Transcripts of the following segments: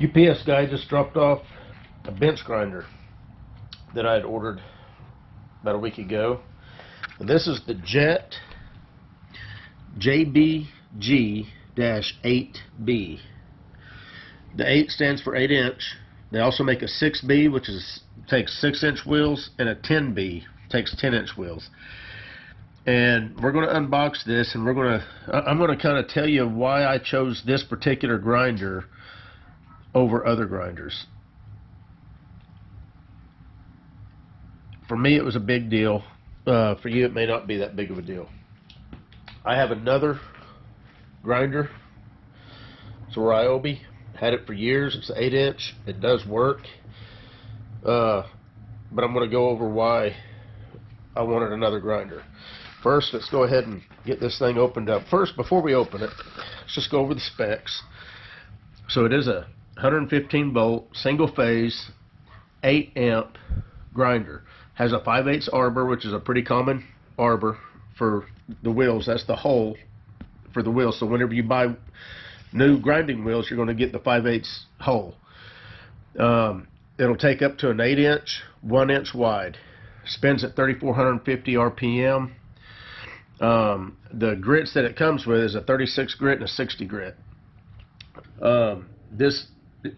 UPS guy just dropped off a bench grinder that I had ordered about a week ago. And this is the JET JBG-8B. The 8 stands for 8-inch. They also make a 6B, which takes 6-inch wheels, and a 10B, takes 10-inch wheels. And we're going to unbox this, and I'm going to kind of tell you why I chose this particular grinder over other grinders. For me, it was a big deal. For you, it may not be that big of a deal. I have another grinder. It's a Ryobi. Had it for years. It's 8-inch. It does work. But I'm going to go over why I wanted another grinder. First, let's go ahead and get this thing opened up. First, before we open it, let's just go over the specs. So it is a 115 volt, single phase, 8 amp grinder. Has a 5/8 arbor, which is a pretty common arbor for the wheels. That's the hole for the wheels. So whenever you buy new grinding wheels, you're going to get the 5/8 hole. It'll take up to an 8-inch, 1-inch wide. Spins at 3,450 RPM. The grits that it comes with is a 36 grit and a 60 grit. This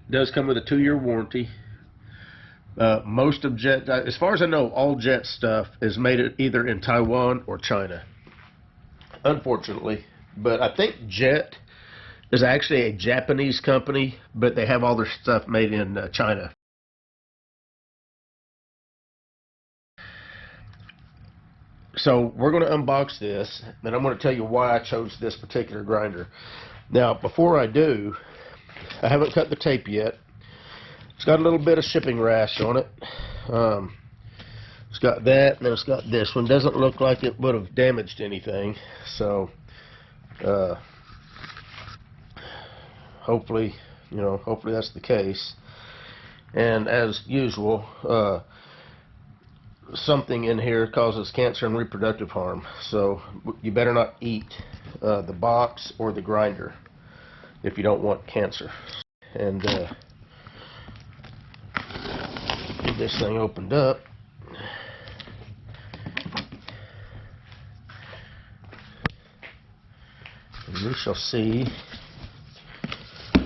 does come with a 2-year warranty. Most of JET, as far as I know, all JET stuff is made either in Taiwan or China, unfortunately. But I think JET is actually a Japanese company, but they have all their stuff made in China. So we're going to unbox this, and I'm going to tell you why I chose this particular grinder. Now, before I do, I haven't cut the tape yet. It's got a little bit of shipping rash on it. It's got that, and then it's got this one. Doesn't look like it would have damaged anything. So, hopefully that's the case. And as usual, something in here causes cancer and reproductive harm. So you better not eat the box or the grinder if you don't want cancer. And get this thing opened up. And we shall see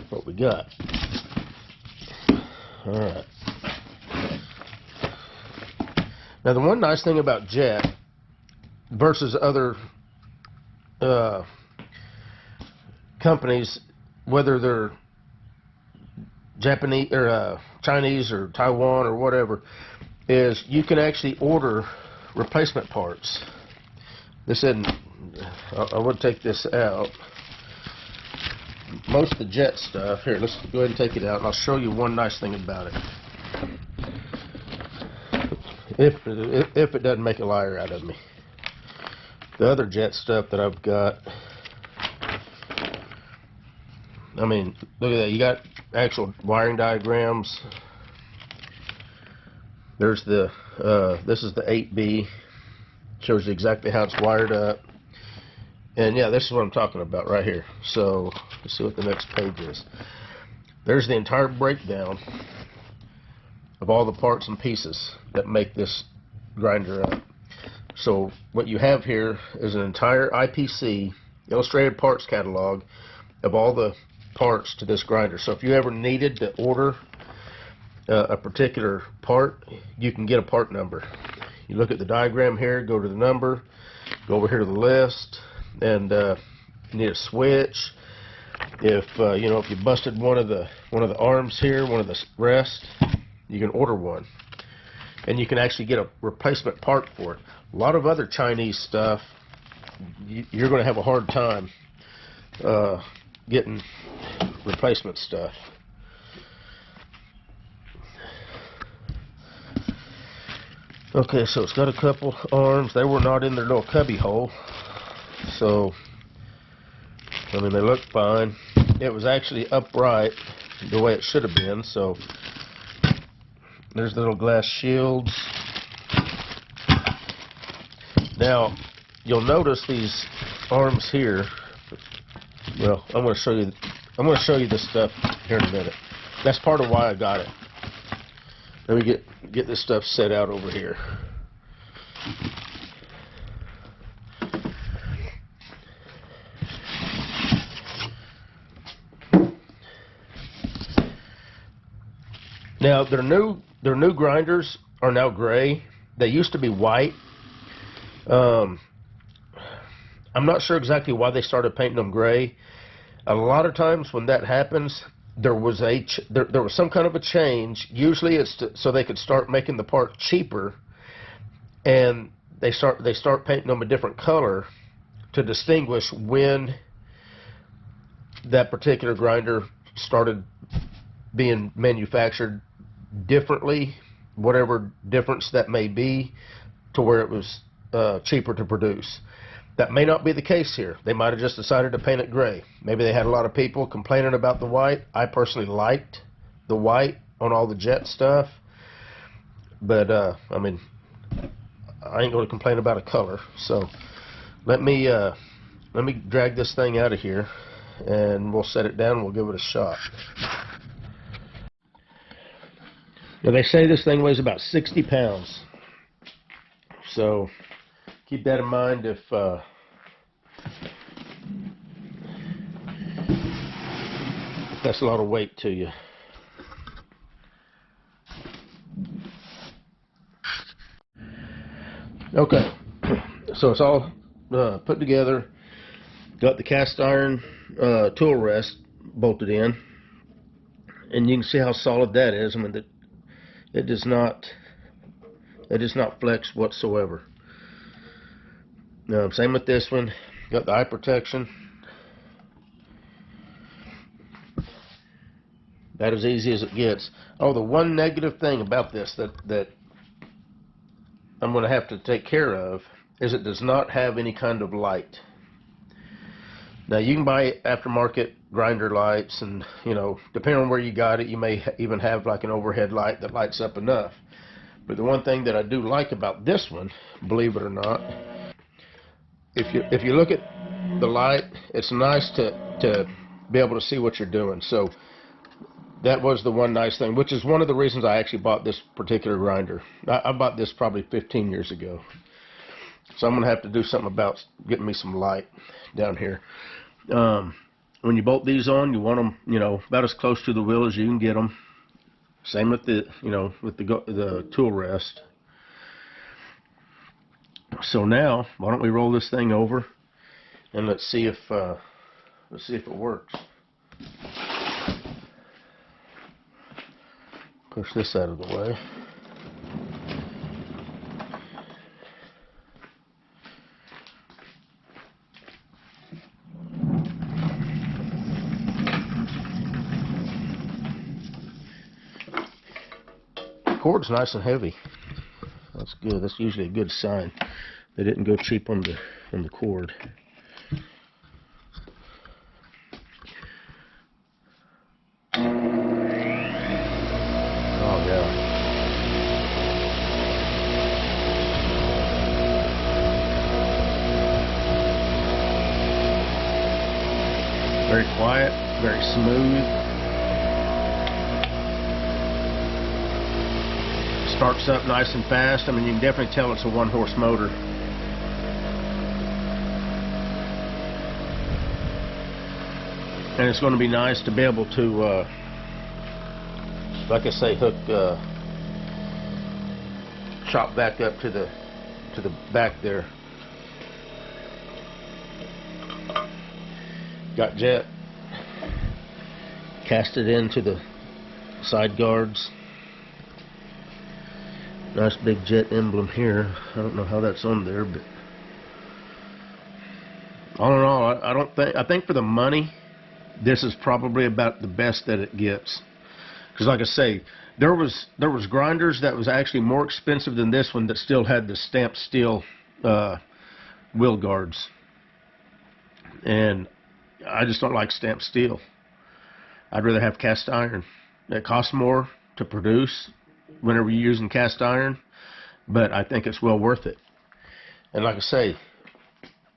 what we got. Alright. Now, the one nice thing about JET versus other companies, whether they're Japanese or Chinese or Taiwan or whatever, is you can actually order replacement parts. This isn't. I would take this out. Most of the JET stuff. Here, let's go ahead and take it out, and I'll show you one nice thing about it. If it doesn't make a liar out of me. The other JET stuff that I've got, I mean, look at that. You got actual wiring diagrams. There's the, this is the 8B. Shows you exactly how it's wired up. And yeah, this is what I'm talking about right here. So, let's see what the next page is. There's the entire breakdown of all the parts and pieces that make this grinder up. So what you have here is an entire IPC, illustrated parts catalog, of all the parts to this grinder. So if you ever needed to order a particular part, you can get a part number. You look at the diagram here, go to the number, go over here to the list, and you need a switch. If if you busted one of the arms here, one of the rests, you can order one, and you can actually get a replacement part for it. A lot of other Chinese stuff, you're going to have a hard time getting replacement stuff. Okay, so it's got a couple arms. They were not in their little cubby hole, so I mean, they look fine. It was actually upright the way it should have been, so there's the little glass shields. Now, you'll notice these arms here. Well, I'm going to show you this stuff here in a minute. that's part of why I got it. Let me get this stuff set out over here. Now their new grinders are now gray. They used to be white. I'm not sure exactly why they started painting them gray. A lot of times when that happens, there was some kind of a change. Usually it's so they could start making the part cheaper, and they start painting them a different color to distinguish when that particular grinder started being manufactured differently, whatever difference that may be, to where it was cheaper to produce. That may not be the case here. They might have just decided to paint it gray. Maybe they had a lot of people complaining about the white. I personally liked the white on all the Jet stuff, but I mean, I ain't going to complain about a color. So let me drag this thing out of here, and we'll set it down and we'll give it a shot. Now they say this thing weighs about 60 pounds, so keep that in mind if that's a lot of weight to you. Okay, so it's all put together. Got the cast iron tool rest bolted in, and you can see how solid that is. I mean, it does not flex whatsoever. Same with this one. Got the eye protection. That is easy as it gets. Oh, the one negative thing about this that I'm going to have to take care of is it does not have any kind of light. Now you can buy aftermarket grinder lights, and you know, depending on where you got it, you may even have like an overhead light that lights up enough. But the one thing that I do like about this one, believe it or not, if you look at the light, it's nice to be able to see what you're doing. So that was the one nice thing, which is one of the reasons I actually bought this particular grinder. I bought this probably 15 years ago. So I'm going to have to do something about getting me some light down here. When you bolt these on, you want them, you know, about as close to the wheel as you can get them. Same with the, you know, with the tool rest. So now, why don't we roll this thing over and let's see if it works. Push this out of the way. The cord's nice and heavy. That's good. That's usually a good sign. They didn't go cheap on the cord. Oh yeah. Very quiet, very smooth. Starts up nice and fast. I mean, you can definitely tell it's a 1-horse motor. And it's going to be nice to be able to, like I say, hook, chop back up to the back there. Got Jet cast it into the side guards. Nice big Jet emblem here. I don't know how that's on there, but all in all, I think for the money, this is probably about the best that it gets. Because like I say, there was grinders that was actually more expensive than this one that still had the stamped steel wheel guards, and I just don't like stamped steel. I'd rather have cast iron. It costs more to produce whenever you're using cast iron, but I think it's well worth it. And like I say,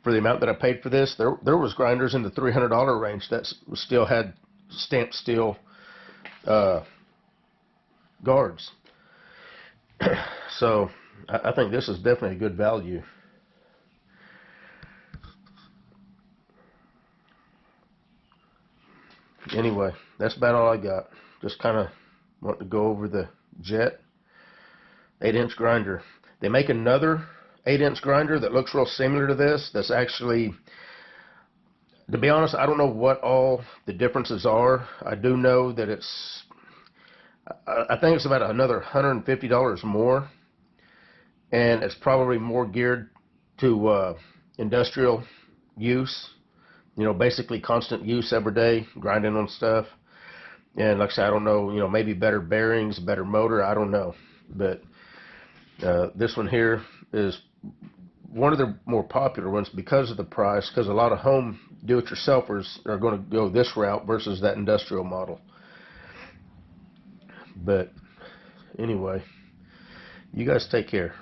for the amount that I paid for this, there was grinders in the $300 range that still had stamped steel guards. So I think this is definitely a good value. Anyway, that's about all I got. Just kind of want to go over the JET 8-inch grinder. They make another 8-inch grinder that looks real similar to this. That's actually, to be honest, I don't know what all the differences are. I do know that I think it's about another $150 more, and it's probably more geared to industrial use. You know, basically constant use every day, grinding on stuff. And like I said, I don't know, you know, maybe better bearings, better motor, I don't know. But this one here is one of the more popular ones because of the price, because a lot of home do-it-yourselfers are going to go this route versus that industrial model. But anyway, you guys take care.